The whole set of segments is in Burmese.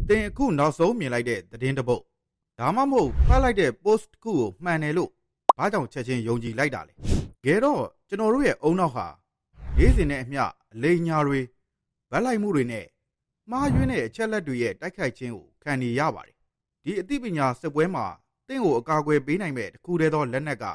တင်အခုနောက်ဆုံးမြင်လိုက်တဲ့သတင်းတစ်ပုဒ်ဒါမှမဟုတ်ဖတ်လိုက်တဲ့ post တစ်ခုကိုမှန်တယ်လို့ဘာကြောင့်ချက်ချင်းယုံကြည်လိုက်တာလဲ။ကြတော့ကျွန်တော်တို့ရဲ့အုံနောက်ဟာနေ့စဉ်နဲ့အမျှအလိညာတွေဗတ်လိုက်မှုတွေနဲ့မှားယွင်းတဲ့အချက်လက်တွေရဲ့တိုက်ခိုက်ခြင်းကိုခံနေရပါတယ်။ဒီအသိပညာစစ်ပွဲမှာတင့်ကိုအကာအကွယ်ပေးနိုင်မဲ့တစ်ခုတည်းသောလက်နက်က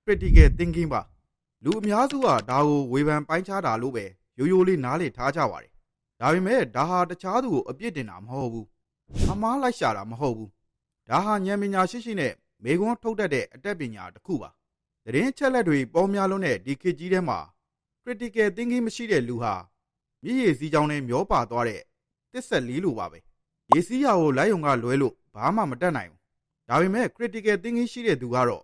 critical thinking ပါ။လူအများစုကဒါကိုဝေဖန်ပိုင်းခြားတာလို့ပဲရိုးရိုးလေးနားလည်ထားကြပါတယ်။ဒါပေမဲ့ဒါဟာတခြားသူကိုအပြစ်တင်တာမဟုတ်ဘူး။အမားလိုက်ရှာတာမဟုတ်ဘူး။ဒါဟာဉာဏ်ပညာရှိနဲ့မေခွန်းထုတ်တတ်တဲ့အတတ်ပညာတစ်ခုပါ။သတင်းချက်လက်တွေပေါများလုံးတဲ့ဒီခေတ်ကြီးထဲမှာ critical thinking မရှိတဲ့လူဟာမြည်ရည်စည်းကြောင်းနဲ့မျောပါသွားတဲ့တစ်ဆက်လေးလိုပါပဲ။ရေစီးရာကိုလိုက်ုံကလွဲလို့ဘာမှမတတ်နိုင်ဘူး။ဒါပေမဲ့ critical thinking ရှိတဲ့သူကတော့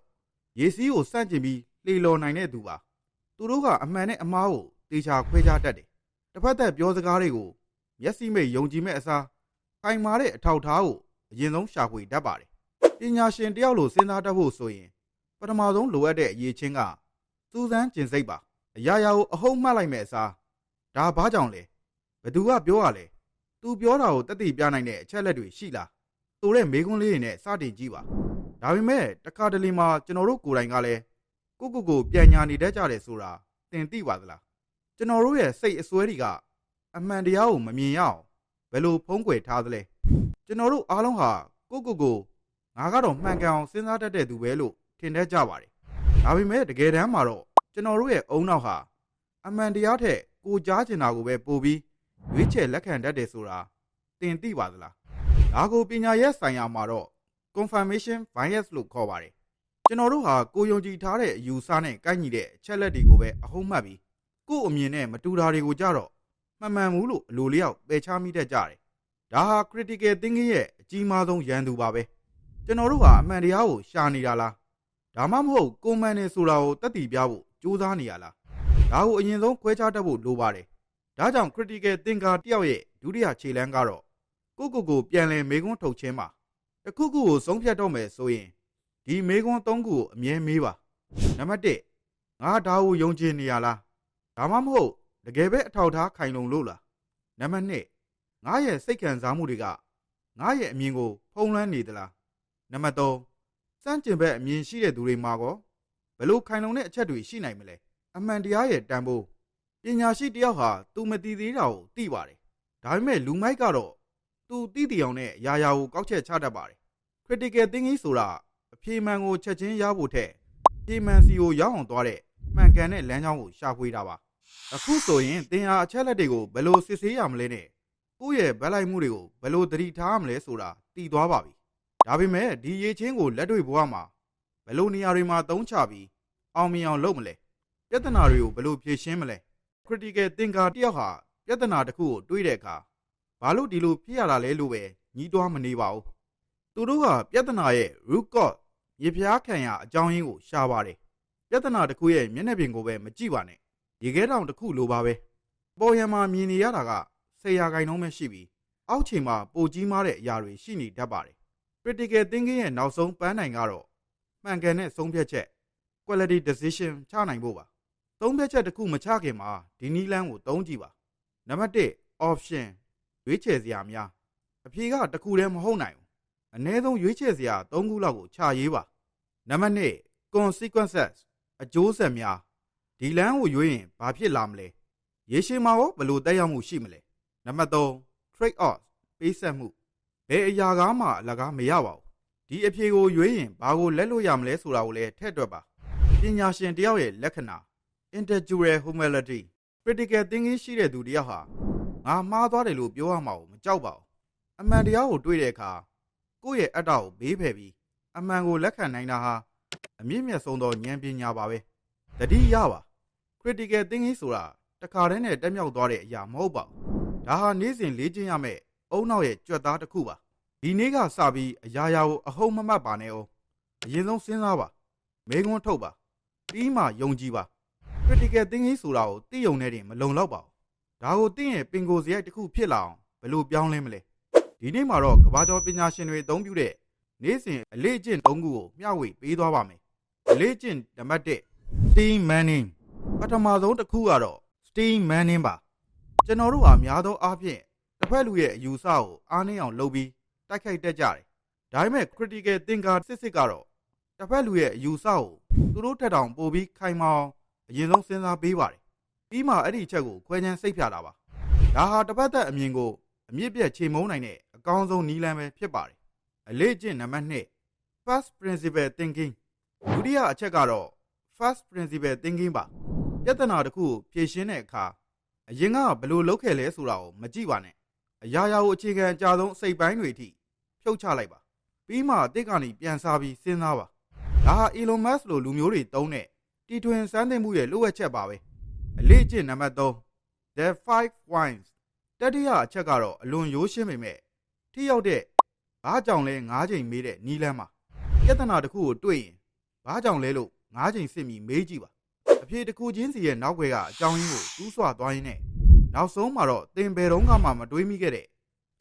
ရေစီးကိုစန့်ကျင်ပြီးလှေလော်နိုင်တဲ့သူပါ။သူတို့ကအမှန်နဲ့အမှားကိုတေချာခွဲခြားတတ်တယ်။တစ်ဖက်သက်ပြောစကားတွေကိုမျက်စိမိတ်ယုံကြည်မဲ့အစားခိုင်မာတဲ့အထောက်အထားကိုအရင်ဆုံးရှာဖွေတတ်ပါတယ်။ပညာရှင်တယောက်လိုစဉ်းစားတတ်ဖို့ဆိုရင်ပထမဆုံးလိုအပ်တဲ့အရေးချင်းကစူးစမ်းကျင်စိတ်ပါ။အရာရာကိုအဟုတ်မှတ်လိုက်မဲ့အစားဒါဘာကြောင့်လဲဘယ်သူကပြောရလဲသူပြောတာကိုတသိပြနိုင်တဲ့အချက်လက်တွေရှိလားဆိုတဲ့မေးခွန်းလေးတွေနဲ့စတင်ကြည့်ပါဒါပေမဲ့တခါတလေမှာကျွန်တော်တို့ကိုယ်တိုင်ကလည်းကိုပြန်ညာနေတတ်ကြတယ်ဆိုတာသင်သိပါသလားကျွန်တော်တို့ရဲ့စိတ်အစွဲတွေကအမှန်တရားကိုမမြင်ရအောင်ဘယ်လိုဖုံးကွယ်ထားသလဲကျွန်တော်တို့အားလုံးဟာကိုငါကတော့မှန်ကန်အောင်စဉ်းစားတတ်တဲ့သူပဲလို့ထင်တတ်ကြပါတယ်ဒါပေမဲ့တကယ်တမ်းမှာတော့ကျွန်တော်တို့ရဲ့အုံနောက်ဟာအမှန်တရားထက်ကိုကြားချင်တာကိုပဲပို့ပြီးရွေးချယ်လက်ခံတတ်တယ်ဆိုတာသင်သိပါသလားဒါကိုပညာရေးဆိုင်ရာမှာတော့ confirmation bias လို့ခေါ်ပါတယ်ကျွန်တော်တို့ဟာကိုယုံကြည်ထားတဲ့အယူဆနဲ့ကိုက်ညီတဲ့အချက်လက်တွေကိုပဲအဟုတ်မှတ်ပြီးကို့အမြင်နဲ့မတူတာတွေကိုကြတော့မှန်ဘူးလို့အလိုလျောက်ပယ်ချမိတတ်ကြတယ်ဒါဟာ critical thinking ရဲ့အကြီးမားဆုံးရန်သူပါပဲကျွန်တော်တို့ဟာအမှန်တရားကိုရှာနေတာလားဒါမှမဟုတ်ကိုမှန်နေဆိုတာကိုတတ်သိပြဖို့ကြိုးစားနေရလားဒါကိုအရင်ဆုံးခွဲခြားတတ်ဖို့လိုပါတယ်ဒါကြောင့် critical thinker တယောက်ရဲ့ဒုတိယခြေလှမ်းကတော့ကိုပြန်လည်မေးခွန်းထုတ်ခြင်းပါတစ်ခုခုကိုဆုံးဖြတ်တော့မယ်ဆိုရင်ဒီမေးခွန်း၃ခုကိုအမြဲမေးပါနံပါတ်1ငါဒါကိုယုံကြည်နေရလားဒါမှမဟုတ်တကယ်ပဲအထောက်ထားခိုင်လုံလို့လားနံပါတ်2ငါရဲ့စိတ်ခံစားမှုတွေကငါရဲ့အမြင်ကိုဖုံးလွှမ်းနေသလားနံပါတ်3စမ်းကျင်ဘက်အမြင်ရှိတဲ့သူတွေမှာကောဘယ်လိုခိုင်လုံတဲ့အချက်တွေရှိနိုင်မလဲအမှန်တရားရဲ့တန်ဖိုးပညာရှိတယောက်ဟာသူမသိသေးတာကိုသိပါတယ်ဒါပေမဲ့လူမိုက်ကတော့သူသိတည်အောင်နဲ့ယာယာကိုကောက်ချက်ချတတ်ပါတယ် critical thinking ဆိုတာအဖြေမှန်ကိုချက်ချင်းရဖို့ထက်ဖြေမှန်စီကိုရောက်အောင်သွားတဲ့မှန်ကန်တဲ့လမ်းကြောင်းကိုရှာဖွေတာပါအခုဆိုရင်သင်ဟာအချက်လက်တွေကိုဘယ်လိုစစ်ဆေးရမလဲနဲ့ကိုယ့်ရဲ့ဗတ်လိုက်မှုတွေကိုဘယ်လိုသတိထားရမလဲဆိုတာသိသွားပါပြီဒါပေမဲ့ဒီရေးချင်းကိုလက်တွေ့ဘဝမှာဘယ်လိုနေရာတွေမှာသုံးချပြီးအောင်မြင်အောင်လုပ်မလဲပြဿနာတွေကိုဘယ်လိုဖြေရှင်းမလဲ critical thinker တယောက်ဟာပြဿနာတစ်ခုကိုတွေးတဲ့အခါဘာလို့ဒီလိုဖြစ်ရတာလဲလို့ပဲညီးတွားမနေပါဘူးသူတို့ကပြဿနာရဲ့ root cause ရဖျားခံရအကြောင်းရင်းကိုရှာပါတယ်ပြဿနာတစ်ခုရဲ့မျက်နှာပြင်ကိုပဲမကြည့်ပါနဲ့ရေခဲတောင်တစ်ခုလိုပါပဲပေါ်ရံမှာမြင်နေရတာက10%ပဲရှိပြီးအောက်ခြေမှာပိုကြီးမားတဲ့အရာတွေရှိနေတတ်ပါတယ် critical thinking ရဲ့နောက်ဆုံးပန်းနိုင်ကတော့မှန်ကန်တဲ့ဆုံးဖြတ်ချက် quality decision ချနိုင်ဖို့ပါသုံးဖြတ်ချက်တစ်ခုမချခင်မှာဒီနည်းလမ်းကိုသုံးကြည့်ပါနံပါတ်1 option ရွေးချယ်စရာများအဖြေကတစ်ခုတည်းမဟုတ်နိုင်ဘူးအနည်းဆုံးရွေးချယ်စရာ3ခုလောက်ကိုချရေးပါနံပါတ်2 consequences အကျိုးဆက်များဒီလမ်းကိုရွေးရင်ဘာဖြစ်လာမလဲရေရှည်မှာရောဘယ်လိုသက်ရောက်မှုရှိမလဲနံပါတ်3 trade off ပေးဆက်မှုဘယ်အရာကားမှအလကားမရပါဘူးဒီအဖြေကိုရွေးရင်ဘာကိုလက်လို့ရမလဲဆိုတာကိုလည်းထည့်တွက်ပါပညာရှင်တယောက်ရဲ့လက္ခဏာ intellectual humility critical thinking ရှိတဲ့သူတယောက်ဟာငါမှားသွားတယ်လို့ပြောရမှာကိုမကြောက်ပါဘူးအမှန်တရားကိုတွေးတဲ့အခါကိုယ့်ရဲ့အတ္တကိုဘေးဖယ်ပြီးအမှန်ကိုလက်ခံနိုင်တာဟာအမြင့်မြတ်ဆုံးသောဉာဏ်ပညာပါပဲတတိယပါ critical thinking ဆိုတာတခါတည်းနဲ့တက်မြောက်သွားတဲ့အရာမဟုတ်ပါဘူးဒါဟာနေ့စဉ်လေ့ကျင့်ရမယ့်အုံနောက်ရဲ့ကြွက်သားတစ်ခုပါဒီနေ့ကစပြီးအရာရာကိုအဟုတ်မမှတ်ပါနဲ့အောင်အရင်ဆုံးစဉ်းစားပါမေးခွန်းထုတ်ပါပြီးမှယုံကြည်ပါ critical thinking ဆိုတာကိုသိယုံနဲ့တင်မလုံလောက်ပါဘူးဒါကိုသိရင်ပင်ကိုယ်စရိုက်တစ်ခုဖြစ်လာအောင်ဘယ်လိုပြောင်းလဲမလဲဒီနေ့မှာတော့ကမ္ဘာကျော်ပညာရှင်တွေအသုံးပြုတဲ့နေ့စဉ်အလေ့အကျင့်၃ခုကိုမျှဝေပေးသွားပါမယ်အလေ့အကျင့်နံပါတ်1 steam manning ပထမဆုံးတစ်ခုကတော့ steam manning ပါကျွန်တော်တို့ဟာများသောအားဖြင့်တစ် ဖက်လူရဲ့အယူအဆကိုအားနည်းအောင်လုပ်ပြီးတိုက်ခိုက်တတ်ကြတယ်ဒါပေမဲ့ critical thinker စစ်ကတော့တစ်ဖက်လူရဲ့အယူအဆကိုသူတို့ထက်တောင်ပိုပြီးခိုင်မာအောင်အရင်ဆုံးစဉ်းစားပေးပါတယ်ပြီးမှအဲ့ဒီအချက်ကိုခွဲခြမ်းစိတ်ဖြာတာပါဒါဟာတစ်ဖက်သက်အမြင်ကိုအမြင့်ပြတ်ချေမှုန်းနိုင်တဲ့အကောင်းဆုံးနည်းလမ်းပဲဖြစ်ပါတယ်အလေးကျင့်နံပါတ်2 first principle thinking ဒုတိယအချက်ကတော့ first principle thinking ပါပြဿနာတစ်ခုကိုဖြေရှင်းတဲ့အခါအရင်ကဘယ်လိုလုပ်ခဲ့လဲဆိုတာကိုမကြည့်ပါနဲ့အရာရာကိုအခြေခံအကြဆုံးစိတ်ပိုင်းတွေအထိဖြုတ်ချလိုက်ပါပြီးမှအစ်ကနေပြန်စားပြီးစဉ်းစားပါဒါဟာ Elon Musk လိုလူမျိုးတွေတုံးတဲ့တီထွင်စမ်းသစ်မှုရဲ့လိုအပ်ချက်ပါပဲအလေးကျင့်နံပါတ်3 the 5 whys တတိယအချက်ကတော့အလွန်ရိုးရှင်းပေမဲ့ထိရောက်တဲ့ဘာကြောင့်လဲ9ချိန်မေးတဲ့နီးလန်းပါပြဿနာတစ်ခုကိုတွေ့ရင်ဘာကြောင့်လဲလို့9ချိန်စစ်ပြီးမေးကြည့်ပါအဖြေတစ်ခုချင်းစီရဲ့နောက်ွယ်ကအကြောင်းရင်းကိုတူးဆွသွားရင်းနဲ့နောက်ဆုံးမှာတော့သင်ဘယ်တော့မှမတွေးမိခဲ့တဲ့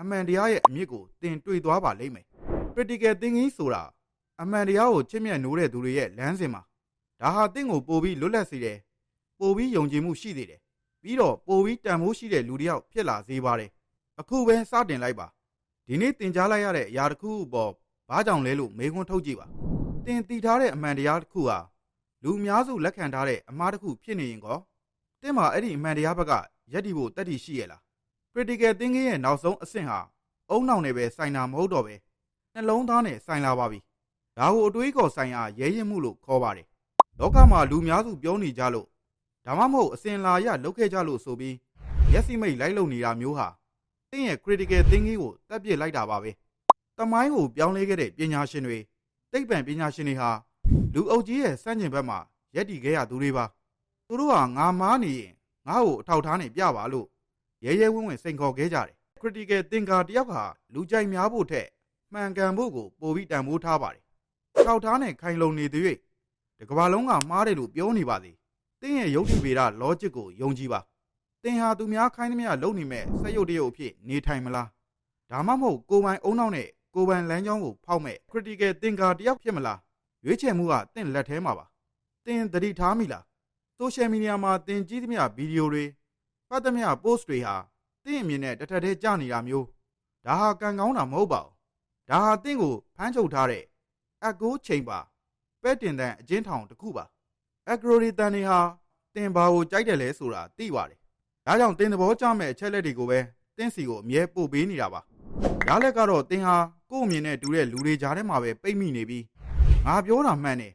အမှန်တရားရဲ့အမြစ်ကိုသင်တွေ့သွားပါလိမ့်မယ် critical thinking ဆိုတာအမှန်တရားကိုချစ်မြတ်နိုးတဲ့သူတွေရဲ့လမ်းစဉ်မှာဒါဟာသင်ကိုပိုပြီးလွတ်လပ်စေတယ်ပိုပြီးယုံကြည်မှုရှိစေတယ်ပြီးတော့ပိုပြီးတန်ဖိုးရှိတဲ့လူတစ်ယောက်ဖြစ်လာစေပါတယ်အခုပဲစတင်လိုက်ပါဒီနေ့သင်ကြားလိုက်ရတဲ့အရာတစ်ခုပေါ်ဘာကြောင့်လဲလို့မေးခွန်းထုတ်ကြည့်ပါသင်သိထားတဲ့အမှန်တရားတစ်ခုဟာလူအများစုလက်ခံထားတဲ့အမှားတစ်ခုဖြစ်နေရင်ကောသင်မှာအဲ့ဒီအမှန်တရားဘက်ကယက်တီဖို့တတ်တည်ရှိရလား critical thinking ရဲ့နောက်ဆုံးအဆင့်ဟာအုံနောက်နဲ့ပဲဆိုင်တာမဟုတ်တော့ပဲနှလုံးသားနဲ့ဆိုင်လာပါပြီဒါကိုအတွေးခေါ်ဆိုင်ရာရဲရင်မှုလို့ခေါ်ပါတယ်လောကမှာလူများစုပြောနေကြလို့ဒါမှမဟုတ်အစဉ်လာရလောက်ခဲ့ကြလို့ဆိုပြီးမျက်စိမိတ်လိုက်လုံနေတာမျိုးဟာသင်ရဲ့ critical thinking ကိုတက်ပြစ်လိုက်တာပါပဲတမိုင်းကိုပြောင်းလဲခဲ့တဲ့ပညာရှင်တွေသိပ္ပံပညာရှင်တွေဟာလူအုပ်ကြီးရဲ့စန့်ကျင်ဘက်မှာရက်တည်ခဲ့ရသူတွေပါသူတို့ဟာငါမားနေရင်ငါ့ကိုအထောက်ထားနေပြပါလို့ရဲရဲဝံ့ဝံ့စိန်ခေါ်ခဲ့ကြတယ် critical thinker တယောက်ဟာလူကြိုက်များဖို့ထက်မှန်ကန်ဖို့ကိုပိုပြီးတန်ဖိုးထားပါတယ်အထောက်ထားနဲ့ခိုင်လုံနေသေး၍ဒီကမ္ဘာလုံးကမှားတယ်လို့ပြောနေပါသေးသင်ရဲ့ယုတ်တိဗေဒ logic ကိုယုံကြည်ပါသင်ဟာသူများခိုင်းသမျှလုပ်နေမဲ့စက်ရုပ်တရုပ်အဖြစ်နေထိုင်မလားဒါမှမဟုတ်ကိုယ်ပိုင်အုံနောက်နဲ့ကိုယ်ပိုင်လမ်းကြောင်းကိုဖောက်မဲ့ critical thinker တယောက်ဖြစ်မလားရွေးချယ်မှုကသင်လက်ထဲမှာပါသင်သတိထားမိလား social media မှာသင်ကြည့်သမျှဗီဒီယိုတွေဖတ်သမျှ post တွေဟာသင်အမြင်နဲ့တစ်ထပ်တည်းကြာနေတာမျိုးဒါဟာကံကောင်းတာမဟုတ်ပါဘူးဒါဟာသင်ကိုဖမ်းချုပ်ထားတဲ့အကူချိန်ပါပဲ့တင်တဲ့အကျဉ်းထောင်တစ်ခုပါအဂရိုရီတန်တွေဟာသင်ဘာကိုကြိုက်တယ်လဲဆိုတာသိပါတယ်ဒါကြောင့်သင်သဘောကျမဲ့အချက်လက်တွေကိုပဲသင်စီကိုအမြဲပို့ပေးနေတာပါရလက်ကတော့သင်ဟာကိုယ့်အမြင်နဲ့တူတဲ့လူတွေကြားထဲမှာပဲပိတ်မိနေပြီးငါပြောတာမှန်တယ်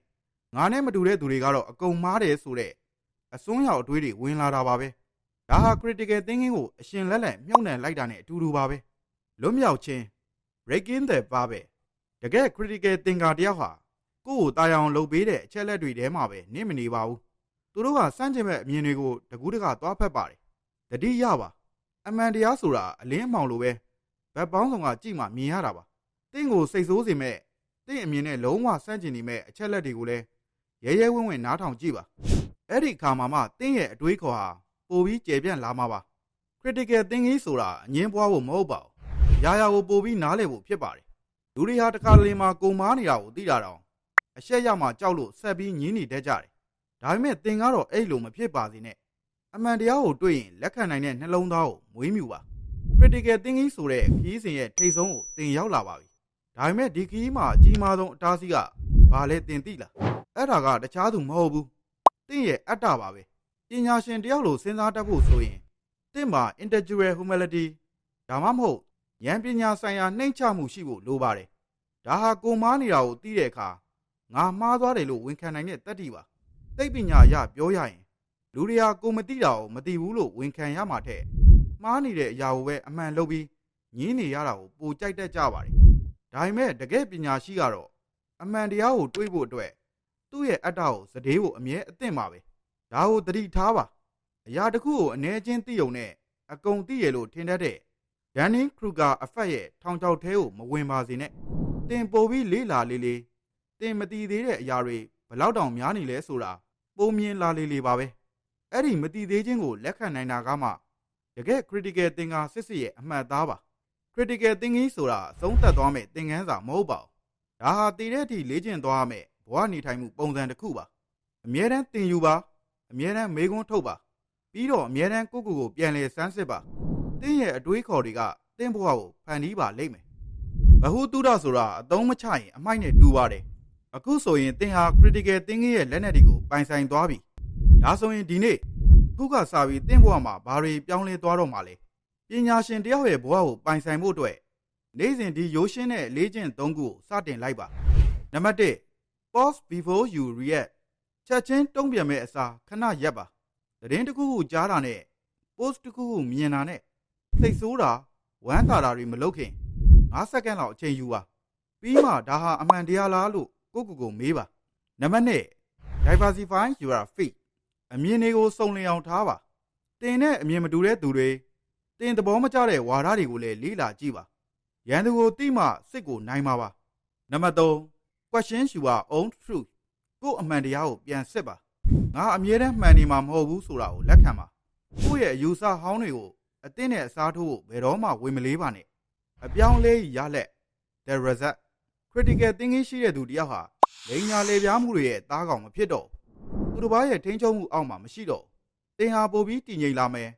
ငါနဲ့မတူတဲ့သူတွေကတော့အကုန်မားတယ်ဆိုတဲ့အစွန်းရောက်အတွေးတွေဝင်လာတာပါပဲဒါဟာ critical thinking ကိုအရှင်လက်လက်မြုပ်နှံလိုက်တာနဲ့အတူတူပါပဲလွတ်မြောက်ခြင်း breaking the bar ပဲတကယ် critical thinker တယောက်ဟာကိုယ့်ကိုတာယာအောင်လုပ်ပေးတဲ့အချက်လက်တွေထဲမှာပဲနင့်မနေပါဘူးသူတို့ကစန့်ကျင်မဲ့အမြင်တွေကိုတကူးတကသွားဖက်ပါတယ်တတိယပါအမှန်တရားဆိုတာအလင်းအမှောင်လိုပဲဘက်ပေါင်းစုံကကြည့်မှမြင်ရတာပါတင့်ကိုစိတ်ဆိုးစေမဲ့တင့်အမြင်နဲ့လုံးဝစန့်ကျင်နေမဲ့အချက်လက်တွေကိုလည်းရဲရဲဝံ့ဝံ့နားထောင်ကြည့်ပါအဲ့ဒီအခါမှာတင့်ရဲ့အတွေးခေါ်ဟာပိုပြီးကျေပြန့်လာမှာပါ critical thinking ဆိုတာအငင်းပွားဖို့မဟုတ်ပါဘူးရာရာကိုပိုပြီးနားလည်ဖို့ဖြစ်ပါတယ်လူတွေဟာတခါတလေမှာကိုမားနေတာကိုသိတာတောင်အရှက်ရမှကြောက်လို့ဆက်ပြီးညင်းနေတတ်ကြတယ်ဒါပေမဲ့သင်ကတော့အဲ့လိုမဖြစ်ပါစေနဲ့အမှန်တရားကိုတွေ့ရင်လက်ခံနိုင်တဲ့နှလုံးသားကိုမွေးမြူပါ critical thinking ဆိုတဲ့ခီးစဉ်ရဲ့ထိပ်ဆုံးကိုသင်ရောက်လာပါပြီဒါပေမဲ့ဒီခီးမှာအကြီးမားဆုံးအတားဆီးကဘာလဲသင်သိလားအဲ့ဒါကတခြားသူမဟုတ်ဘူးသင်ရဲ့အတ္တပါပဲပညာရှင်တယောက်လိုစဉ်းစားတတ်ဖို့ဆိုရင်သင်မှာ intellectual humility ဒါမှမဟုတ်ဉာဏ်ပညာဆိုင်ရာနှိမ့်ချမှုရှိဖို့လိုပါတယ်ဒါဟာကိုမားနေတာကိုသိတဲ့အခါငါမှားသွားတယ်လို့ဝန်ခံနိုင်တဲ့တတ္တိပါသိပ္ပညာအရပြောရရင်လူတွေဟာကိုမသိတာကိုမသိဘူးလို့ဝန်ခံရမှာထက်မှားနေတဲ့အရာကိုပဲအမှန်လုပ်ပြီးညင်းနေရတာကိုပိုကြိုက်တတ်ကြပါတယ်ဒါပေမဲ့တကယ်ပညာရှိကတော့အမှန်တရားကိုတွေးဖို့အတွက်သူ့ရဲ့အတ္တကိုစတေးဖို့အမြဲအသင့်ပါပဲဒါကိုသတိထားပါအရာတစ်ခုကိုအနည်းချင်းသိုံနဲ့အကုန်သိရလို့ထင်တတ်တဲ့ Dunning-Kruger effect ရဲ့ထောင်ချောက်ထဲကိုမဝင်ပါစေနဲ့သင်ပိုပြီးလေးလာလေးလေးသင်မသိသေးတဲ့အရာတွေဘယ်လောက်တောင်များနေလဲဆိုတာပုံမြင်လာလေးလေးပါပဲအဲ့ဒီမသိသေးခြင်းကိုလက်ခံနိုင်တာကမှတကယ် critical thinker စစ်စစ်ရဲ့အမှတ်သားပါ critical thinking ဆိုတာအဆုံးသတ်သွားမဲ့သင်ခန်းစာမဟုတ်ပါဘူးဒါဟာတည်တဲ့အထိလေ့ကျင့်သွားရမယ့်ဘဝနေထိုင်မှုပုံစံတစ်ခုပါအမြဲတမ်းသင်ယူပါအမြဲတမ်းမေးခွန်းထုတ်ပါပြီးတော့အမြဲတမ်းကိုယ့်ကိုယ်ကိုပြန်လည်စမ်းစစ်ပါသင်ရဲ့အတွေးခေါ်တွေက သင်ဘဝကိုဖန်တီးပါလိမ့်မယ်ဘဟုတုဒဆိုတာအသုံးမချရင်အမိုက်နဲ့တူပါတယ်အခုဆိုရင်သင်ဟာ critical thinking ရဲ့လက်နက်တွေကိုပိုင်ဆိုင်သွားပြီဒါဆိုရင်ဒီနေ့ခုကစပြီးသင်ဘဝမှာဘာတွေပြောင်းလဲသွားတော့မှာလဲပညာရှင်တယောက်ရဲ့ဘဝကိုပိုင်ဆိုင်ဖို့အတွက်နေ့စဉ်ဒီရိုးရှင်းတဲ့လေ့ကျင့်၃ခုကိုစတင်လိုက်ပါနံပါတ်1 pause before you react ချက်ချင်းတုံ့ပြန်မဲ့အစားခဏရပ်ပါသတင်းတစ်ခုခုကြားတာနဲ့ post တစ်ခုခုမြင်တာနဲ့စိတ်ဆိုးတာဝမ်းသာတာတွေမလုပ်ခင်5စက္ကန့်လောက်အချိန်ယူပါပြီးမှဒါဟာအမှန်တရားလားလို့ကိုမေးပါနံပါတ်2 diversify your feed အမြင်တွေကိုစုံလင်အောင်ထားပါတင်နဲ့အမြင်မတူတဲ့သူတွေတင်သဘောမကျတဲ့ဝါဒတွေကိုလည်းလေ့လာကြည့်ပါရန်သူကိုသိမှစစ်ကိုနိုင်မှာပါနံပါတ်3 question your own truth ကို့အမှန်တရားကိုပြန်စစ်ပါငါအမြဲတမ်းမှန်နေမှာမဟုတ်ဘူးဆိုတာကိုလက်ခံပါကိုယ့်ရဲ့အယူဆဟောင်းတွေကိုအသင်းနဲ့အစားထိုးဖို့ဘယ်တော့မှဝင်မလေးပါနဲ့အပြောင်းလဲရလက် the result critical thinking ရှိတဲ့သူတယောက်ဟာလိန်ညာလေပြားမှုတွေရဲ့သားကောင်မဖြစ်တော့သူတစ်ပါးရဲ့ထိန်းချုပ်မှုအောက်မှာမရှိတော့သင်ဟာပိုပြီးတည်ငြိမ်လာမယ်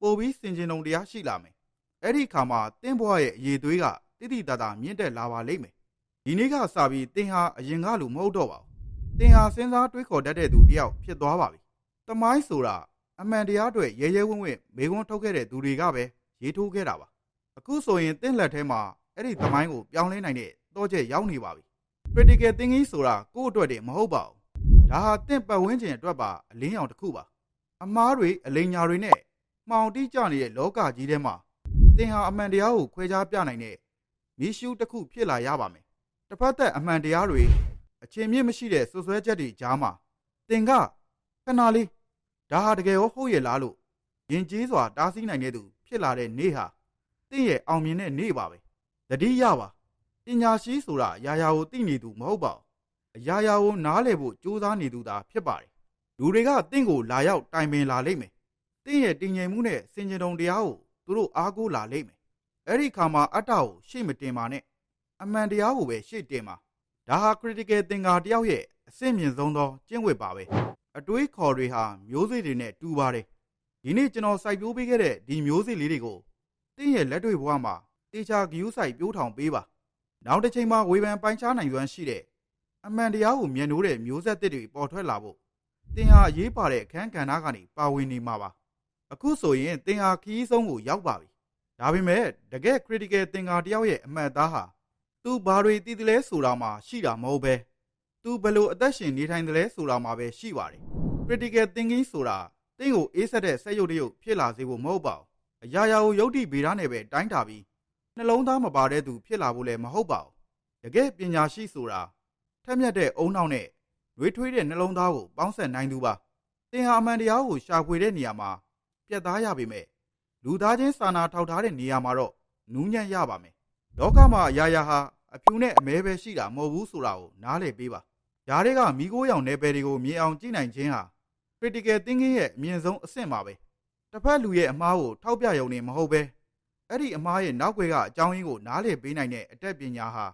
ပိုပြီးစင်ကြင်တုံတရားရှိလာမယ်အဲ့ဒီအခါမှာသင်ဘဝရဲ့အရေးသွေးကတိတိတတ်တာမြင့်တက်လာပါလိမ့်မယ်ဒီနေ့ကစပြီးသင်ဟာအရင်ကလိုမဟုတ်တော့ပါဘူးသင်ဟာစဉ်းစားတွေးခေါ်တတ်တဲ့သူတယောက်ဖြစ်သွားပါပြီတမိုင်းဆိုတာအမှန်တရားတွေရဲရဲဝံ့ဝံ့မေခွန်းထုတ်ခဲ့တဲ့သူတွေကပဲရေးထိုးခဲ့တာပါအခုဆိုရင်သင်လက်ထဲမှာအဲ့ဒီတမိုင်းကိုပြောင်းလဲနိုင်တဲ့တော့ချက်ရောက်နေပါပြီ critical thinking ဆိုတာကိုယ့်အတွက်တည်းမဟုတ်ပါဘူးဒါဟာသင်ပတ်ဝန်းကျင်အတွက်ပါအလင်းရောင်တစ်ခုပါအမားတွေအလိမ်ညာတွေနဲ့မှောင်တိကျနေတဲ့လောကကြီးထဲမှာသင်ဟာအမှန်တရားကိုခွဲခြားပြနိုင်တဲ့မီးရှူးတစ်ခုဖြစ်လာရပါမယ်တစ်ဖက်သက်အမှန်တရားတွေအချင်းမြင့်မရှိတဲ့ဆွဆွဲချက်တွေကြားမှာသင်ကခဏလေးဒါဟာတကယ်ရောဟုတ်ရဲ့လားလို့ယဉ်ကျေးစွာတားဆီးနိုင်တဲ့သူဖြစ်လာတဲ့နေ့ဟာသင်ရဲ့အောင်မြင်တဲ့နေ့ပါပဲတတိယပါပညာရှိဆိုတာအရာရာကိုသိနေသူမဟုတ်ပါဘူးအရာရာကိုနားလည်ဖို့ကြိုးစားနေသူသာဖြစ်ပါတယ်လူတွေကသင်ကိုလာရောက်တိုင်ပင်လာလိမ့်မယ်သင်ရဲ့တည်ငြိမ်မှုနဲ့စင်ကြယ်တုံတရားကိုသူတို့အားကိုးလာလိမ့်မယ်အဲ့ဒီခါမှာအတ္တကိုရှေ့မတင်ပါနဲ့အမှန်တရားကိုပဲရှေ့တင်ပါဒါဟာ critical thinker တယောက်ရဲ့အဆင့်မြင့်ဆုံးသောကျင့်ဝတ်ပါပဲအတွေးခေါ်တွေဟာမျိုးစေ့တွေနဲ့တူပါတယ်ဒီနေ့ကျွန်တော်စိုက်ပျိုးပေးခဲ့တဲ့ဒီမျိုးစေ့လေးတွေကိုသင်ရဲ့လက်တွေ့ဘဝမှာတေချာဂယူးစိုက်ပျိုးထောင်ပေးပါနောက်တစ်ချိန်မှာဝေဖန်ပိုင်းခြားနိုင်စွမ်းရှိတဲ့အမှန်တရားကိုမြင်လို့တဲ့မျိုးဆက်သစ်တွေပေါ်ထွက်လာဖို့သင်ဟာအရေးပါတဲ့အခန်းကဏ္ဍကနေပါဝင်နေမှာပါအခုဆိုရင်သင်ဟာခရီးဆုံးကိုရောက်ပါပြီဒါပေမဲ့တကယ် critical thinker တယောက်ရဲ့အမှတ်အသားဟာသူဘာတွေသိတယ်လဲဆိုတာမှရှိတာမဟုတ်ပဲသူဘယ်လိုအသက်ရှင်နေထိုင်တယ်လဲဆိုတာမှပဲရှိပါတယ် critical thinking ဆိုတာသင်ကိုအေးဆက်တဲ့စက်ရုပ်တရုပ်ဖြစ်လာစေဖို့မဟုတ်ပါဘူးအရာရာကိုယုတ်တိဗေဒနဲ့ပဲတိုင်းတာပြီးနှလုံးသားမပါတဲ့သူဖြစ်လာဖို့လည်းမဟုတ်ပါဘူးတကယ်ပညာရှိဆိုတာထက်မြက်တဲ့အုံနောက်နဲ့ရွေးထွေးတဲ့နှလုံးသားကိုပေါင်းဆက်နိုင်သူပါသင်ဟာအမှန်တရားကိုရှာဖွေတဲ့နေရာမှာပြတ်သားရပေမဲ့လူသားချင်းစာနာထောက်ထားတဲ့နေရာမှာတော့နူးညံ့ရပါမယ်လောကမှာအရာရာဟာအဖြူနဲ့အမဲပဲရှိတာမဟုတ်ဘူးဆိုတာကိုနားလည်ပေးပါဓာတ်တွေကမိခိုးရောင်နယ်ပယ်တွေကိုမြင်အောင်ကြည့်နိုင်ခြင်းဟာ critical thinking ရဲ့အမြင့်ဆုံးအဆင့်ပါပဲတစ်ဖက်လူရဲ့အမှားကိုထောက်ပြရုံနဲ့မဟုတ်ပဲအဲ့ဒီအမှားရဲ့နောက်ွယ်ကအကြောင်းရင်းကိုနားလည်ပေးနိုင်တဲ့အတတ်ပညာဟာ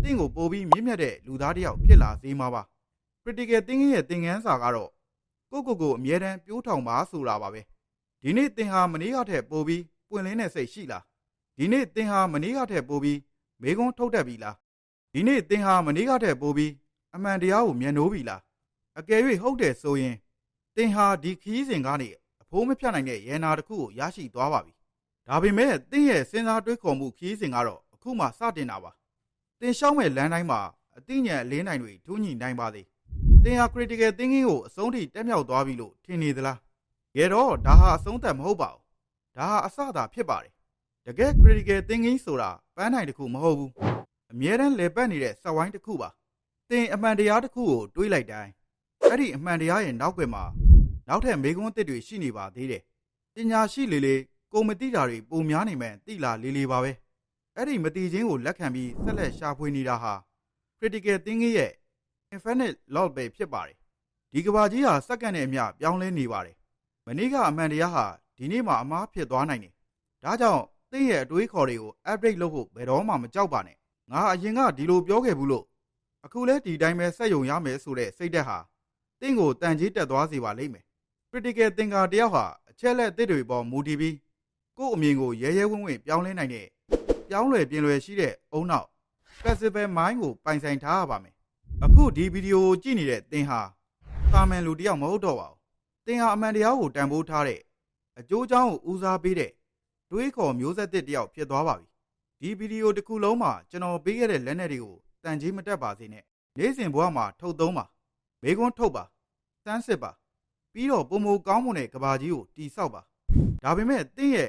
သင်ကိုပိုပြီးမြင့်မြတ်တဲ့လူသားတစ်ယောက်ဖြစ်လာစေမှာပါ critical thinking ရဲ့သင်ခန်းစာကတော့ကိုအမြဲတမ်းပြိုးထောင်ပါဆိုတာပါပဲဒီနေ့သင်ဟာမနေ့ကထက်ပိုပြီးပွင့်လင်းတဲ့စိတ်ရှိလားဒီနေ့သင်ဟာမနေ့ကထက်ပိုပြီးမေခွန်းထုတ်တတ်ပြီလားဒီနေ့သင်ဟာမနေ့ကထက်ပိုပြီးအမှန်တရားကိုမျက်နှိုးပြီလားအကယ်၍ဟုတ်တယ်ဆိုရင်သင်ဟာဒီခရီးစဉ်ကနေအဖိုးမဖြတ်နိုင်တဲ့ရန်နာတစ်ခုကိုရရှိသွားပါပြီဒါပေမဲ့သင်ရဲ့စဉ်းစားတွေးခေါ်မှုခရီးစဉ်ကတော့အခုမှစတင်တာပါသင်ရှောက်မဲ့လမ်းတိုင်းမှာအသိဉာဏ်အလင်းနိုင်တွေထူးညီနိုင်ပါသေးသင်ဟာ critical thinking ကိုအဆုံးထိတက်မြောက်သွားပြီလို့ထင်နေသလားကြတော့ဒါဟာအဆုံးသတ်မဟုတ်ပါဘူးဒါဟာအစသာဖြစ်ပါတယ်တကယ် critical thinking ဆိုတာပန်းနိုင်တစ်ခုမဟုတ်ဘူးအမြဲတမ်းလည်ပတ်နေတဲ့စက်ဝိုင်းတစ်ခုပါသင်အမှန်တရားတစ်ခုကိုတွေးလိုက်တိုင်းအဲ့ဒီအမှန်တရားရဲ့နောက်ွယ်မှာနောက်ထပ်မေခွန်းသစ်တွေရှိနေပါသေးတယ်ပညာရှိလေကိုမသိတာတွေပုံများနေမှန်းသိလာလေပါပဲအဲ့ဒီမသိခြင်းကိုလက်ခံပြီးဆက်လက်ရှာဖွေနေတာဟာ critical thinking ရဲ့ infinite law ပဲဖြစ်ပါတယ်ဒီကဘာကြီးဟာစက္ကန့်နဲ့အမျှပြောင်းလဲနေပါတယ်မနေ့ကအမှန်တရားဟာဒီနေ့မှအမှားဖြစ်သွားနိုင်တယ်ဒါကြောင့်သင်ရဲ့အတွေးခေါ်တွေကို update လုပ်ဖို့ဘယ်တော့မှမကြောက်ပါနဲ့ငါအရင်ကဒီလိုပြောခဲ့ဘူးလို့အခုလဲဒီတိုင်းပဲဆက်ယုံရမယ်ဆိုတဲ့စိတ်ဓာတ်ဟာသင်ကိုတန်ကြီးတက်သွားစေပါလိမ့်မယ် critical thinker တယောက်ဟာအချက်လက်အသစ်တွေပေါ်မူတည်ပြီး ကို့အမြင်ကိုရဲဝံ့ဝံ့ပြောင်းလဲနိုင်တဲ့ပြောင်းလဲပြင်လွယ်ရှိတဲ့အုံနောက် flexible mind ကိုပိုင်ဆိုင်ထားရပါမယ်အခုဒီဗီဒီယိုကိုကြည့်နေတဲ့သင်ဟာသာမန်လူတစ်ယောက်မဟုတ်တော့ပါဘူးသင်ဟာအမှန်တရားကိုတန်ဖိုးထားတဲ့အကျိုးအကြောင်းကိုဦးစားပေးတဲ့တွေးခေါ်မျိုးဆက်သစ်တစ်ယောက်ဖြစ်သွားပါပြီဒီဗီဒီယိုတစ်ခုလုံးမှာကျွန်တော်ပေးခဲ့တဲ့လက်နက်တွေကိုတန်ကြေးမတက်ပါစေနဲ့နေ့စဉ်ဘဝမှာထုတ်သုံးပါမေခွန်းထုတ်ပါစမ်းစစ်ပါပြီးတော့ပုံမကောင်းမွန်တဲ့ကဘာကြီးကိုတီဆောက်ပါဒါပေမဲ့သင်ရဲ့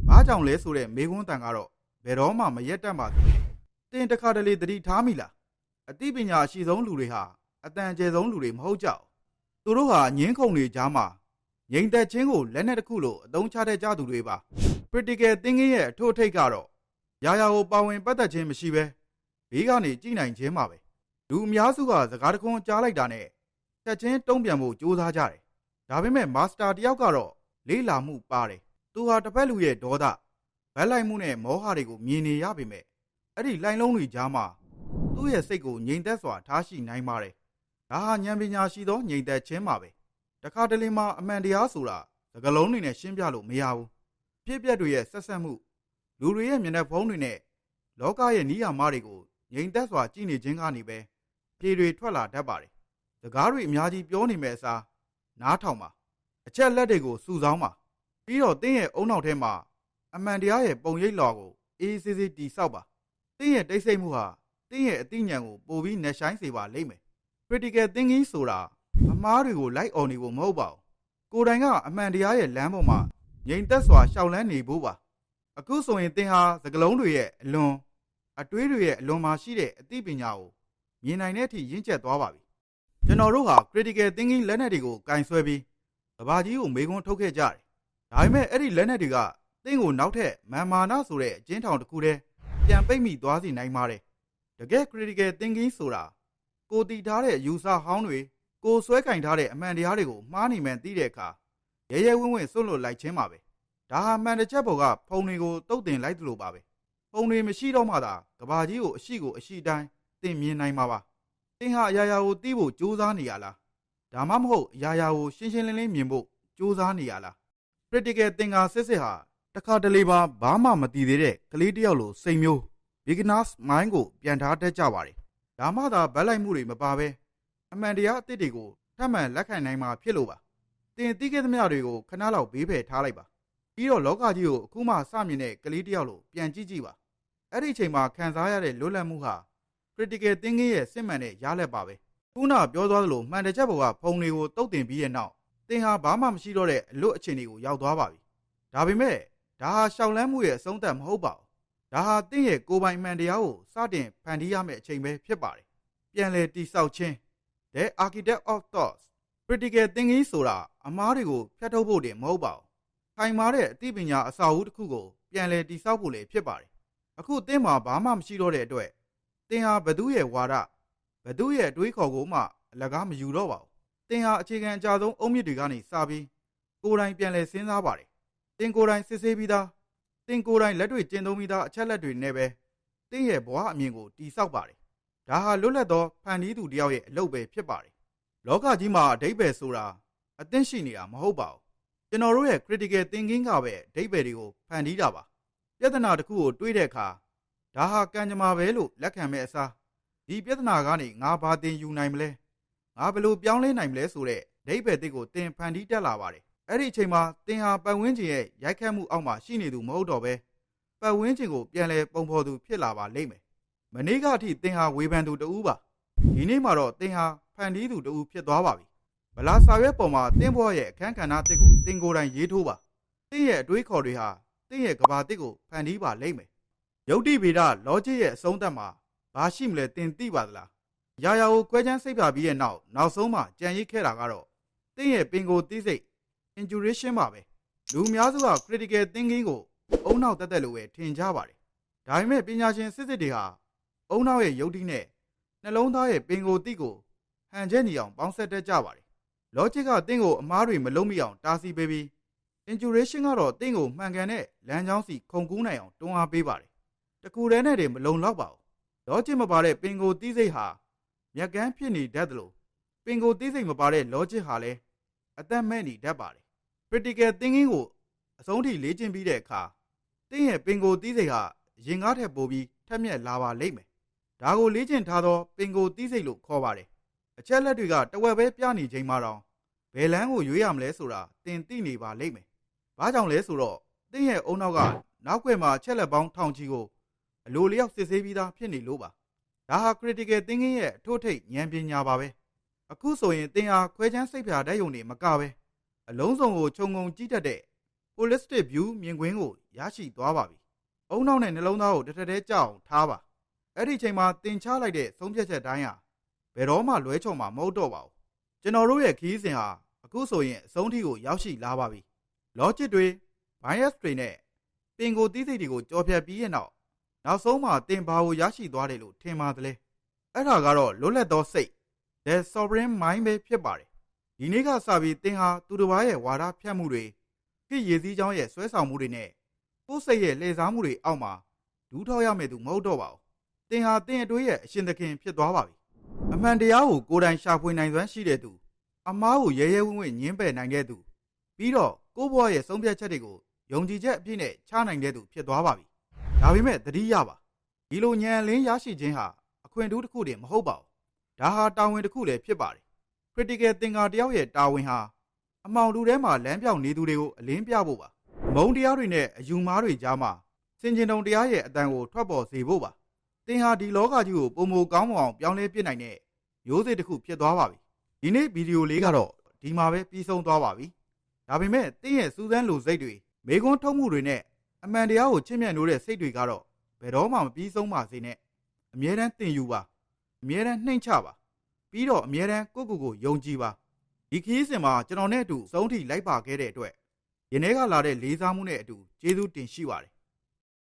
ဘာကြောင့်လဲဆိုတဲ့မေခွန်းတန်ကတော့ဘယ်တော့မှမရက်တတ်ပါဘူးသင်တစ်ခါတလေသတိထားမိလားအသိပညာအရှိဆုံးလူတွေဟာအတန်အကျယ်ဆုံးလူတွေမဟုတ်ကြဘူးသူတို့ဟာငင်းခုန်တွေကြားမှာငြိမ်သက်ခြင်းကိုလက်နက်တစ်ခုလိုအသုံးချတဲ့ကြသူတွေပါ critical thinking ရဲ့အထို့အထိပ်ကတော့ရာရာကိုပါဝင်ပတ်သက်ခြင်းမရှိဘဲဘေးကနေကြည်နိုင်ခြင်းပါပဲလူအများစုကစကားတခွန်းကြားလိုက်တာနဲ့ချက်ချင်းတုံ့ပြန်ဖို့ကြိုးစားကြတယ်ဒါပေမဲ့မာစတာတယောက်ကတော့လေးလာမှုပါတယ်သူဟာတစ်ဖက်လူရဲ့ဒေါသဗက်လိုက်မှုနဲ့မောဟတွေကိုမြင်နေရပေမဲ့အဲ့ဒီလိုင်းလုံးတွေကြားမှာသူ့ရဲ့စိတ်ကိုငြိမ်သက်စွာထားရှိနိုင်ပါတယ်ဒါဟာဉာဏ်ပညာရှိသောငြိမ်သက်ခြင်းပါပဲတခါတလေမှာအမှန်တရားဆိုတာစကားလုံးတွေနဲ့ရှင်းပြလို့မရဘူးဖြစ်ပျက်တွေရဲ့ဆက်ဆက်မှုလူတွေရဲ့မျက်နှာဖုံးတွေနဲ့လောကရဲ့နိယာမတွေကိုငြိမ်သက်စွာကြည့်နေခြင်းကနေပဲဖြေတွေထွက်လာတတ်ပါတယ်စကားတွေအများကြီးပြောနေမဲ့အစားနားထောင်ပါအချက်လက်တွေကိုစုဆောင်းပါပြီးတော့သင်ရဲ့အုံနောက်ထဲမှာအမှန်တရားရဲ့ပုံရိပ်လွှာကိုအေးအေးဆေးဆေးတည်ဆောက်ပါသင်ရဲ့တိတ်ဆိတ်မှုဟာသင်ရဲ့အသိဉာဏ်ကိုပိုပြီးနှက်ဆိုင်စေပါလိမ့်မယ် critical thinking ဆိုတာအမှားတွေကိုလိုက်អော်နေဖို့မဟုတ်ပါဘူးကိုယ်တိုင်ကအမှန်တရားရဲ့လမ်းပေါ်မှာငြိမ်သက်စွာရှောက်လန်းနေဖို့ပါအခုဆိုရင်သင်ဟာစကလုံးတွေရဲ့အလွန်အတွေးတွေရဲ့အလွန်မှာရှိတဲ့အသိပညာကိုမြင်နိုင်တဲ့အထိရင့်ကျက်သွားပါပြီကျွန်တော်တို့ဟာ critical thinking လက်နက်တွေကိုကင်ဆွဲပြီးကဘာကြီးကိုမေခွန်းထုတ်ခဲ့ကြတယ်ဒါပေမဲ့အဲ့ဒီလက်နက်တွေကသင်ကိုနောက်ထပ်မာနဆိုတဲ့အကျဉ်းထောင်တစ်ခုတည်းပြန်ပိတ်မိသွားစေနိုင်ပါတယ်တကယ် critical thinking ဆိုတာကိုတည်ထားတဲ့ယူဆဟောင်းတွေကိုဆွဲကင်ထားတဲ့အမှန်တရားတွေကိုမှားနေမှန်းသိတဲ့အခါရဲဝံ့ဝံ့စွန့်လွတ်လိုက်ခြင်းပါပဲဒါဟာမှန်တစ်ချက်ပေါ်ကဖုံတွေကိုတုတ်တင်လိုက်သလိုပါပဲဖုံတွေမရှိတော့မှသာကဘာကြီးကိုအရှိတိုင်းသင်မြင်နိုင်မှာပါသင်ဟာအရာရာကိုသိဖို့ကြိုးစားနေရလားဒါမှမဟုတ်အရာရာကိုရှင်းရှင်းလင်းလင်းမြင်ဖို့ကြိုးစားနေရလား critical thinker စစ်ဟာတခါတလေပါဘာမှမသိသေးတဲ့ကလေးတစ်ယောက်လိုစိတ်မျိုး beginner's mind ကိုပြန်ထားတတ်ကြပါတယ်ဒါမှသာဗက်လိုက်မှုတွေမပါဘဲအမှန်တရားအသစ်တွေကိုထပ်မံလက်ခံနိုင်မှာဖြစ်လို့ပါသင်သိခဲ့သမျှတွေကိုခဏလောက်ဘေးဖယ်ထားလိုက်ပါပြီးတော့လောကကြီးကိုအခုမှစမြင်တဲ့ကလေးတစ်ယောက်လိုပြန်ကြည့်ပါအဲ့ဒီအချိန်မှာခံစားရတဲ့လွတ်လပ်မှုဟာ critical thinking ရဲ့စစ်မှန်တဲ့ရလဒ်ပါပဲခုနပြောသွားသလိုမှန်တဲ့ချက်ပေါ်ကဖုံတွေကိုတုတ်တင်ပြီးတဲ့နောက်သင်ဟာဘာမှမရှိတော့တဲ့အလွတ်အခြေအနေကိုရောက်သွားပါပြီဒါပေမဲ့ဒါဟာရှောက်လန်းမှုရဲ့အဆုံးသတ်မဟုတ်ပါဘူးဒါဟာသင်ရဲ့ကိုယ်ပိုင်မှန်တရားကိုစတင်ဖန်တီးရမယ့်အချိန်ပဲဖြစ်ပါတယ်ပြန်လည်တည်ဆောက်ခြင်း The Architect of Thoughts critical thinking ဆိုတာအမှားတွေကိုဖျက်ထုတ်ဖို့တင်မဟုတ်ပါဘူးခိုင်မာတဲ့အသိပညာအစာအုပ်တစ်ခုကိုပြန်လည်တည်ဆောက်ဖို့လည်းဖြစ်ပါတယ်အခုသင်မှာဘာမှမရှိတော့တဲ့အတွက်သင်ဟာဘသူရဲ့ဝါဒဘသူရဲ့အတွေးခေါ်ကိုမှအလကားမယူတော့ပါဘူးသင်ဟာအခြေခံအကြဆုံးအုံမြစ်တွေကနေစပြီးကိုယ်တိုင်ပြန်လည်စဉ်းစားပါတယ်သင်ကိုယ်တိုင်စစ်ဆေးပြီးသားသင်ကိုယ်တိုင်လက်တွေ့ကျင့်သုံးပြီးသားအချက်လက်တွေနဲ့ပဲသင်ရဲ့ဘဝအမြင်ကိုတည်ဆောက်ပါတယ်ဒါဟာလွတ်လပ်သောဖန်တီးသူတစ်ယောက်ရဲ့အလုပ်ပဲဖြစ်ပါတယ်လောကကြီးမှာအဓိပ္ပာယ်ဆိုတာအသင့်ရှိနေတာမဟုတ်ပါဘူးကျွန်တော်တို့ရဲ့ critical thinking ကပဲအဓိပ္ပာယ်တွေကိုဖန်တီးတာပါပြဿနာတစ်ခုကိုတွေးတဲ့အခါဒါဟာကံကြမ္မာပဲလို့လက်ခံမဲ့အစားဒီပြဿနာကနေငါဘာသင်ယူနိုင်မလဲငါဘယ်လိုပြောင်းလဲနိုင်မလဲဆိုတဲ့အဓိပ္ပာယ်တွေကိုသင်ဖန်တီးတတ်လာပါတယ်အဲ့ဒီအချိန်မှာသင်ဟာပတ်ဝန်းကျင်ရဲ့ရိုက်ခတ်မှုအောက်မှာရှိနေသူမဟုတ်တော့ပဲပတ်ဝန်းကျင်ကိုပြန်လဲပုံဖော်သူဖြစ်လာပါလိမ့်မယ်မနေ့ကအထိသင်ဟာဝေဖန်သူတူပါဒီနေ့မှာတော့သင်ဟာဖန်တီးသူတူဖြစ်သွားပါပြီဗလာစာရွက်ပေါ်မှာသင်ဘဝရဲ့အခန်းကဏ္ဍအသစ်ကိုသင်ကိုယ်တိုင်ရေးထိုးပါသင်ရဲ့အတွေးခေါ်တွေဟာသင်ရဲ့ကဘာအသစ်ကိုဖန်တီးပါလိမ့်မယ်ယုတ်တိဗေဒလောဂျစ်ရဲ့အဆုံးသတ်မှာဘာရှိမလဲသင်သိပါသလားရာရာကိုကွဲချမ်းစိတ်ပြပြီးရဲ့နောက်ဆုံးမှကြံရိပ်ခဲ့တာကတော့သင်ရဲ့ပင်ကိုယ်သိစိတ် intuition ပါပဲလူအများစုက critical thinking ကိုအုံနောက်တက်လို့ပဲထင်ကြပါတယ်ဒါပေမဲ့ပညာရှင်စစ်တွေဟာအုံနောက်ရဲ့ယုတ်တိနဲ့နှလုံးသားရဲ့ပင်ကိုယ်သိကိုဟန်ချက်ညီအောင်ပေါင်းဆက်တတ်ကြပါတယ် logic ကသင်ကိုအမှားတွေမလုံးမိအောင်တားဆီးပေးပြီး intuition ကတော့သင်ကိုမှန်ကန်တဲ့လမ်းကြောင်းစီခုန်ကူးနိုင်အောင်တွန်းအားပေးပါတယ်တကူတည်းနဲ့တည်းမလုံလောက်ပါဘူး logic မပါတဲ့ပင်ကိုယ်သိစိတ်ဟာမြက်ကန်းဖြစ်နေတတ်တယ်လို့ပင်ကိုယ်သိစိတ်မပါတဲ့ logic ဟာလည်းအသက်မဲ့နေတတ်ပါတယ် critical thinking ကိုအ ဆုံးထိလေ့ကျင့်ပြီးတဲ့အခါတင်းရဲ့ပင်ကိုတီးစိတ်ဟာရင်ကားထက်ပိုပြီးထက်မြက်လာပါလိမ့်မယ်ဒါကိုလေ့ကျင့်ထားသောပင်ကိုတီးစိတ်လို့ခေါ်ပါတယ်အချက်လက်တွေကတဝက်ပဲပြနေချိန်မှာတော့ဘယ်လမ်းကိုရွေးရမလဲဆိုတာတင်သိနေပါလိမ့်မယ်ဘာကြောင့်လဲဆိုတော့တင်းရဲ့အုံနောက်ကနောက်ွယ်မှာချက်လက်ပေါင်းထောင်ချီကိုအလိုလျောက်စစ်ဆေးပြီးသားဖြစ်နေလို့ပါဒါဟာ critical thinking ရဲ့အထို့ထိပ်ဉာဏ်ပညာပါပဲအခုဆိုရင်သင်ဟာခွဲခြမ်းစိတ်ဖြာဓာတ်ယုံတွေမကပဲအလုံးစုံကိုခြုံငုံကြည့်တတ်တဲ့ holistic view မြင်ကွင်းကိုရရှိသွားပါပြီအုံနောက်နဲ့နှလုံးသားကိုတစ်ထပ်တည်းကြအောင်ထားပါအဲ့ဒီချိန်မှာသင်ချလိုက်တဲ့ဆုံးဖြတ်ချက်တိုင်းဟာဘယ်တော့မှလွဲချော်မှာမဟုတ်တော့ပါဘူးကျွန်တော်တို့ရဲ့ခရီးစဉ်ဟာအခုဆိုရင်အဆုံးထိကိုရောက်ရှိလာပါပြီ logic တွေ bias တွေနဲ့ပင်ကိုတီးစိတ်တွေကိုကြော်ဖြတ်ပြီးရဲ့နောက်ဆုံးမှာသင်ဘာကိုရရှိသွားတယ်လို့ထင်ပါသလဲအဲ့ဒါကတော့လွတ်လပ်သောစိတ် the sovereign mind ပဲဖြစ်ပါတယ်ဒီနေ့ကစပြီးသင်ဟာသူတစ်ပါးရဲ့ဝါဒဖြန့်မှုတွေခေတ်ရည်စည်းကြောင်းရဲ့ဆွဲဆောင်မှုတွေနဲ့ကိုယ်စိတ်ရဲ့လှည့်စားမှုတွေအောက်မှာဒူးထောက်ရမယ်သူမဟုတ်တော့ပါဘူးသင်ဟာသင်အတွေ့ရဲ့အရှင်သခင်ဖြစ်သွားပါပြီအမှန်တရားကိုကိုယ်တိုင်ရှာဖွေနိုင်စွမ်းရှိတဲ့သူအမားကိုရဲရဲဝံ့ဝံ့ညှင်းပယ်နိုင်တဲ့သူပြီးတော့ကိုယ့်ဘဝရဲ့ဆုံးဖြတ်ချက်တွေကိုယုံကြည်ချက်အပြည့်နဲ့ချနိုင်တဲ့သူဖြစ်သွားပါပြီဒါပေမဲ့သတိရပါဒီလိုဉာဏ်လင်းရရှိခြင်းဟာအခွင့်အထူးတစ်ခုတည်းမဟုတ်ပါဘူးဒါဟာတာဝန်တစ်ခုလည်းဖြစ်ပါတယ် critical thinker တယောက်ရဲ့တာဝန်ဟာအမှောင်တူထဲမှာလမ်းပြောင်နေသူတွေကိုအလင်းပြဖို့ပါမုန်းတရားတွေနဲ့အယူမှားတွေကြားမှာစင်ကျင်တုံတရားရဲ့အတန်ကိုထွက်ပေါ်စေဖို့ပါသင်ဟာဒီလောကကြီးကိုပုံမကောင်းမအောင်ပြောင်းလဲပြစ်နိုင်တဲ့မျိုးစေ့တစ်ခုဖြစ်သွားပါပြီဒီနေ့ဗီဒီယိုလေးကတော့ဒီမှာပဲပြီးဆုံးသွားပါပြီဒါပေမဲ့သင်ရဲ့စူးစမ်းလိုစိတ်တွေမေခွန်းထုတ်မှုတွေနဲ့အမှန်တရားကိုချစ်မြတ်နိုးတဲ့စိတ်တွေကတော့ဘယ်တော့မှမပြီးဆုံးပါစေနဲ့အမြဲတမ်းသင်ယူပါအမြဲတမ်းနှိမ့်ချပါပြီးတော့အမြဲတမ်းကိုယုံကြည်ပါဒီခရီးစဉ်မှာကျွန်တော်နဲ့အတူဆုံးထိလိုက်ပါခဲ့တဲ့အတွက်ယနေ့ကလာတဲ့လေးစားမှုနဲ့အတူကျေးဇူးတင်ရှိပါတယ်